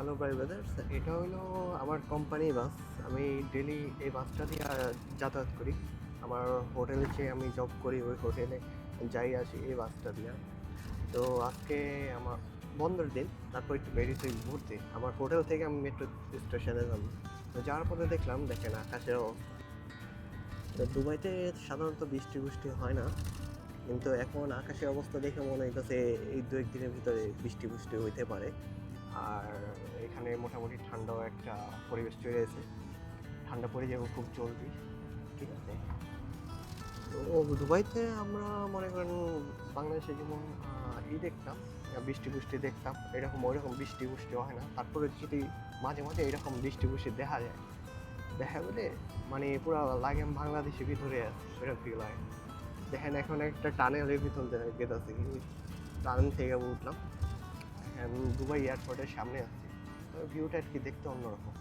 Hello brothers, এটা হলো আমার কোম্পানি বাস। আমি ডেলি এই বাসটা দিয়ে যাতায়াত করি। আমার হোটেলে যে আমি জব করি ওই হোটেলে যাই আসি এই বাসটা দিয়ে। তো আজকে আমার বন্ধের দিন, তারপর একটু বেরিয়েছি ঘুরতে। আমার হোটেল থেকে আমি মেট্রো স্টেশনে যাব। তো যাওয়ার পরে দেখেন আকাশের অবস্থা। তো দুবাইতে সাধারণত বৃষ্টি হয় না, কিন্তু এখন আকাশের অবস্থা দেখে মনে হইতেছে এই 2-1 দিনের ভিতরে বৃষ্টি হইতে পারে। আর এখানে মোটামুটি ঠান্ডাও একটা পরিবেশ চলে এসেছে। ঠান্ডা পড়ে যাবে খুব জলদি, ঠিক আছে? তো দুবাইতে আমরা মনে করেন বাংলাদেশে যেমন দেখতাম, বৃষ্টি দেখতাম, ওইরকম বৃষ্টি হয় না। তারপরে যদি মাঝে মাঝে এরকম বৃষ্টি দেখা গেলে মানে পুরো লাগে আমি বাংলাদেশের ভিতরে আছে, ওইরকম ফিল হয়। দেখেন এখন একটা টানেলের ভিতর গেতেছি, টানেল থেকে উঠলাম, দুবাই এয়ারপোর্টের সামনে আছি। ভিউটা আর কি দেখতে অন্যরকম।